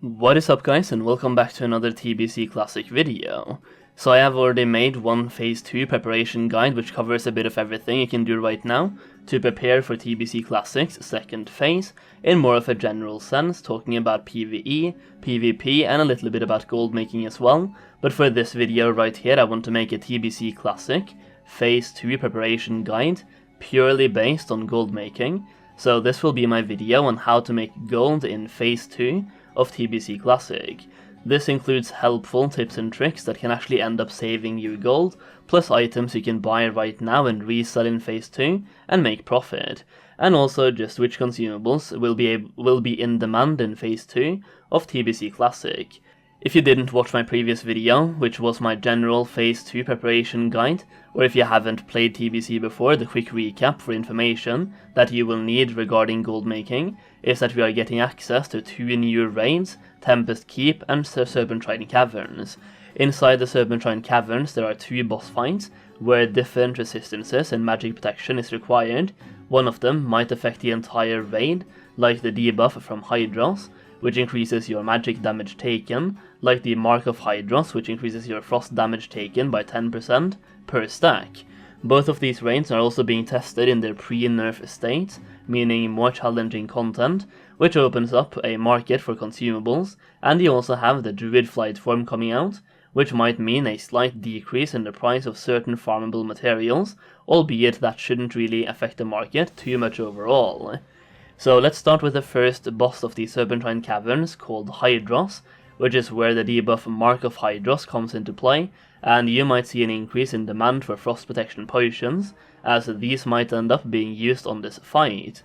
What is up guys, and welcome back to another TBC Classic video. So I have already made one Phase 2 preparation guide which covers a bit of everything you can do right now to prepare for TBC Classic's second phase in more of a general sense, talking about PvE, PvP and a little bit about gold making as well. But for this video right here I want to make a TBC Classic Phase 2 preparation guide purely based on gold making. So this will be my video on how to make gold in Phase 2 of TBC Classic. This includes helpful tips and tricks that can actually end up saving you gold, plus items you can buy right now and resell in Phase 2 and make profit, and also just which consumables will be in demand in Phase 2 of TBC Classic. If you didn't watch my previous video, which was my general Phase 2 preparation guide, or if you haven't played TBC before, the quick recap for information that you will need regarding gold making is that we are getting access to 2 new raids, Tempest Keep and Serpentine Caverns. Inside the Serpentine Caverns there are 2 boss fights where different resistances and magic protection is required. One of them might affect the entire raid, like the debuff from Hydros, which increases your magic damage taken, like the Mark of Hydros, which increases your frost damage taken by 10% per stack. Both of these raids are also being tested in their pre-nerf state, meaning more challenging content, which opens up a market for consumables, and you also have the Druid Flight form coming out, which might mean a slight decrease in the price of certain farmable materials, albeit that shouldn't really affect the market too much overall. So let's start with the first boss of the Serpentine Caverns, called Hydros, which is where the debuff Mark of Hydros comes into play, and you might see an increase in demand for frost protection potions, as these might end up being used on this fight.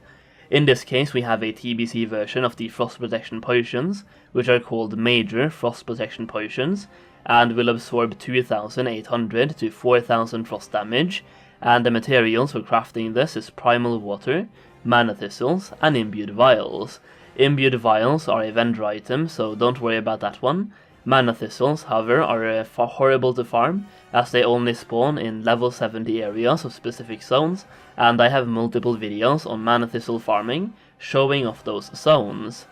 In this case we have a TBC version of the frost protection potions, which are called Major Frost Protection Potions, and will absorb 2800 to 4000 frost damage, and the materials for crafting this is Primal Water, Mana Thistles, and Imbued Vials. Imbued Vials are a vendor item, so don't worry about that one. Mana Thistles, however, are horrible to farm, as they only spawn in level 70 areas of specific zones, and I have multiple videos on Mana Thistle farming, showing off those zones.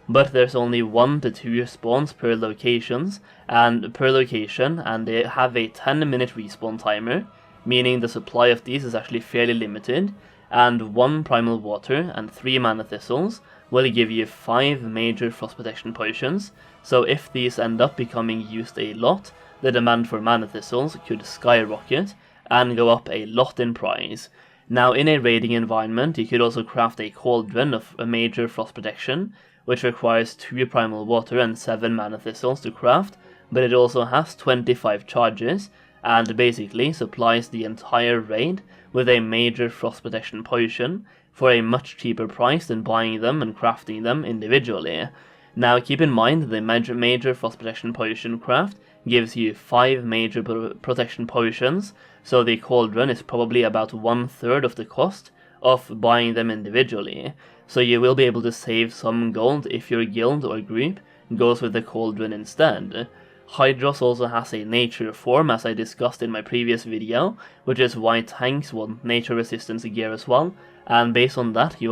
But there's only 1 to 2 spawns per location, and they have a 10-minute respawn timer, meaning the supply of these is actually fairly limited, and 1 Primal Water and 3 Mana Thistles will give you 5 major frost protection potions, so if these end up becoming used a lot, the demand for Mana Thistles could skyrocket and go up a lot in price. Now in a raiding environment you could also craft a cauldron of a major frost protection, which requires 2 Primal Water and 7 Mana Thistles to craft, but it also has 25 charges, and basically supplies the entire raid with a major frost protection potion for a much cheaper price than buying them and crafting them individually. Now keep in mind the major frost protection potion craft gives you 5 major protection potions, so the cauldron is probably about 1/3 of the cost of buying them individually, so you will be able to save some gold if your guild or group goes with the cauldron instead. Hydros also has a nature form, as I discussed in my previous video, which is why tanks want nature resistance gear as well, and based on that you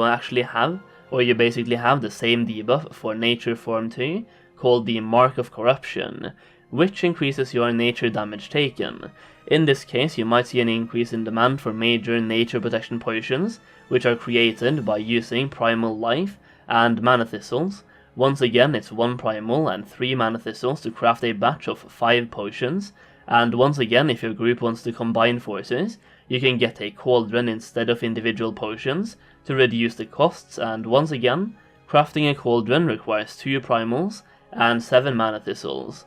basically have the same debuff for nature form 2, called the Mark of Corruption, which increases your nature damage taken. In this case you might see an increase in demand for major nature protection potions, which are created by using Primal Life and Mana Thistles. Once again it's 1 Primal and 3 Mana Thistles to craft a batch of 5 potions, and once again if your group wants to combine forces, you can get a cauldron instead of individual potions to reduce the costs, and once again, crafting a cauldron requires 2 primals and 7 Mana Thistles.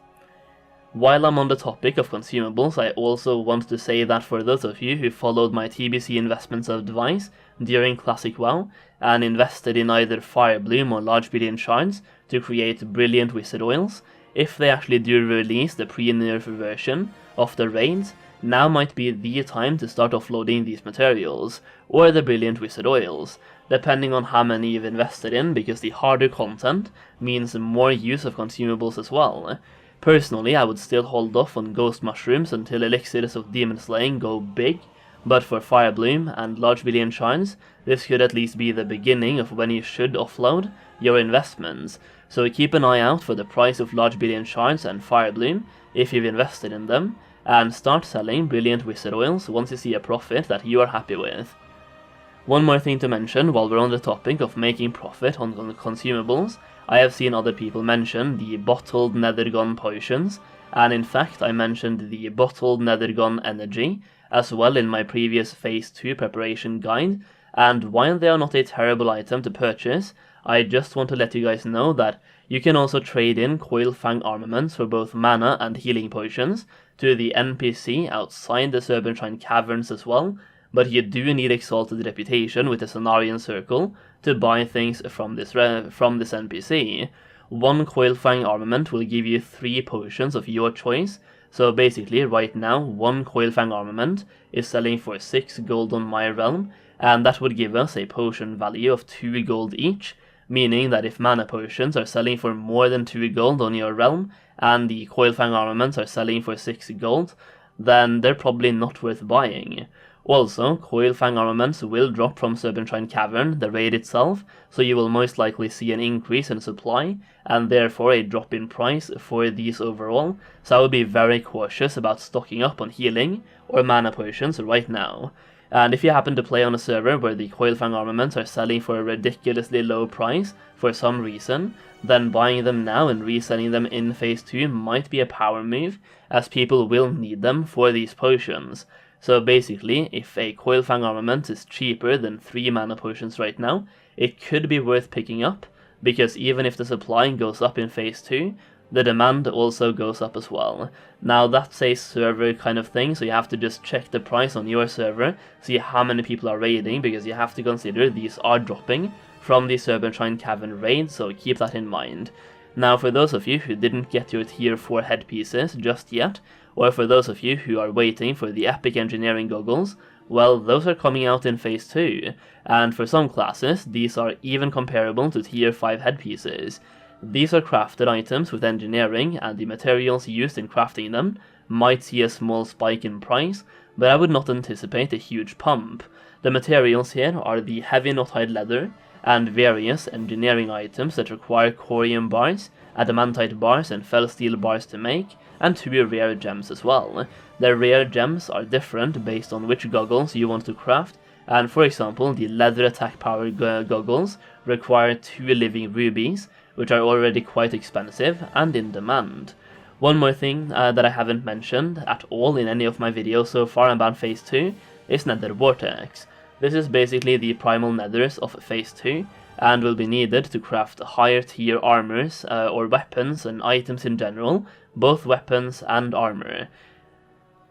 While I'm on the topic of consumables, I also want to say that for those of you who followed my TBC Investments advice during Classic WoW and invested in either Firebloom or Large Billion Shards to create brilliant wizard oils, if they actually do release the pre-nerf version of the raids, now might be the time to start offloading these materials, or the brilliant wizard oils, depending on how many you've invested in, because the harder content means more use of consumables as well. Personally, I would still hold off on ghost mushrooms until elixirs of demon slaying go big, but for Fire Bloom and Large Billion Shards, this could at least be the beginning of when you should offload your investments. So keep an eye out for the price of Large Billion Shards and Fire Bloom if you've invested in them, and start selling Brilliant Wizard Oils once you see a profit that you are happy with. One more thing to mention while we're on the topic of making profit on consumables, I have seen other people mention the bottled Nethergon potions, and in fact I mentioned the bottled Nethergon energy as well in my previous Phase 2 preparation guide, and while they are not a terrible item to purchase, I just want to let you guys know that you can also trade in Coilfang Armaments for both mana and healing potions to the NPC outside the Serpentine Caverns as well, but you do need Exalted Reputation with the Cenarian Circle to buy things from this NPC. One Coilfang Armament will give you 3 potions of your choice, so basically right now one Coilfang Armament is selling for 6 gold on my realm, and that would give us a potion value of 2 gold each, meaning that if mana potions are selling for more than 2 gold on your realm, and the Coilfang Armaments are selling for 6 gold, then they're probably not worth buying. Also, Coilfang Armaments will drop from Serpentine Cavern, the raid itself, so you will most likely see an increase in supply, and therefore a drop in price for these overall, so I would be very cautious about stocking up on healing or mana potions right now. And if you happen to play on a server where the Coilfang Armaments are selling for a ridiculously low price for some reason, then buying them now and reselling them in Phase 2 might be a power move, as people will need them for these potions. So basically, if a Coilfang Armament is cheaper than 3 mana potions right now, it could be worth picking up, because even if the supply goes up in Phase 2, the demand also goes up as well. Now that's a server kind of thing, so you have to just check the price on your server, see how many people are raiding, because you have to consider these are dropping from the Serpentine Cavern raid, so keep that in mind. Now for those of you who didn't get your tier 4 headpieces just yet, or for those of you who are waiting for the epic engineering goggles, well, those are coming out in Phase 2, and for some classes, these are even comparable to tier 5 headpieces. These are crafted items with engineering, and the materials used in crafting them might see a small spike in price, but I would not anticipate a huge pump. The materials here are the heavy knot-hide leather, and various engineering items that require corium bars, adamantite bars and fel steel bars to make, and 2 rare gems as well. The rare gems are different based on which goggles you want to craft, and for example the leather attack power goggles require 2 living rubies, which are already quite expensive and in demand. One more thing that I haven't mentioned at all in any of my videos so far about Phase 2 is Nether Vortex. This is basically the primal nethers of Phase 2, and will be needed to craft higher tier armors or weapons and items in general, both weapons and armor.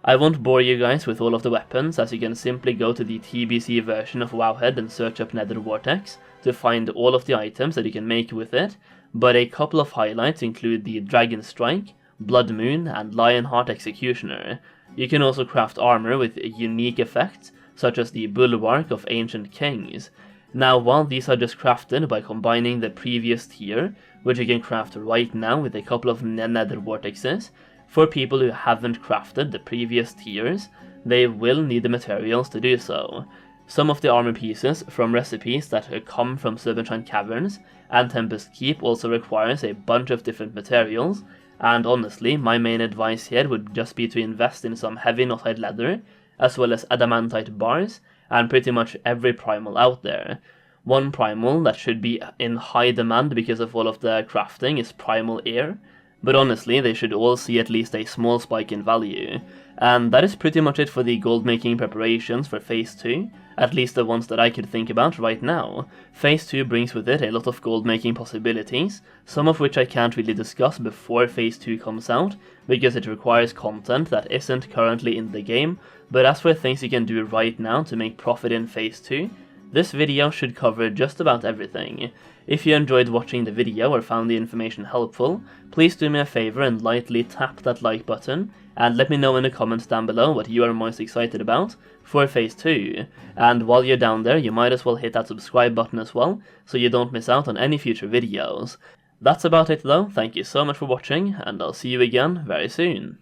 I won't bore you guys with all of the weapons, as you can simply go to the TBC version of Wowhead and search up Nether Vortex to find all of the items that you can make with it, but a couple of highlights include the Dragon Strike, Blood Moon and Lionheart Executioner. You can also craft armor with unique effects, such as the Bulwark of Ancient Kings. Now, while these are just crafted by combining the previous tier, which you can craft right now with a couple of Nether Vortexes, for people who haven't crafted the previous tiers, they will need the materials to do so. Some of the armor pieces from recipes that come from Serpentine Caverns and Tempest Keep also requires a bunch of different materials, and honestly, my main advice here would just be to invest in some heavy knot-hide leather, as well as adamantite bars, and pretty much every primal out there. One primal that should be in high demand because of all of the crafting is Primal Air, but honestly they should all see at least a small spike in value. And that is pretty much it for the gold-making preparations for Phase 2, at least the ones that I could think about right now. Phase 2 brings with it a lot of gold-making possibilities, some of which I can't really discuss before Phase 2 comes out, because it requires content that isn't currently in the game, but as for things you can do right now to make profit in Phase 2, this video should cover just about everything. If you enjoyed watching the video or found the information helpful, please do me a favor and lightly tap that like button, and let me know in the comments down below what you are most excited about for Phase 2. And while you're down there, you might as well hit that subscribe button as well, so you don't miss out on any future videos. That's about it though, thank you so much for watching, and I'll see you again very soon.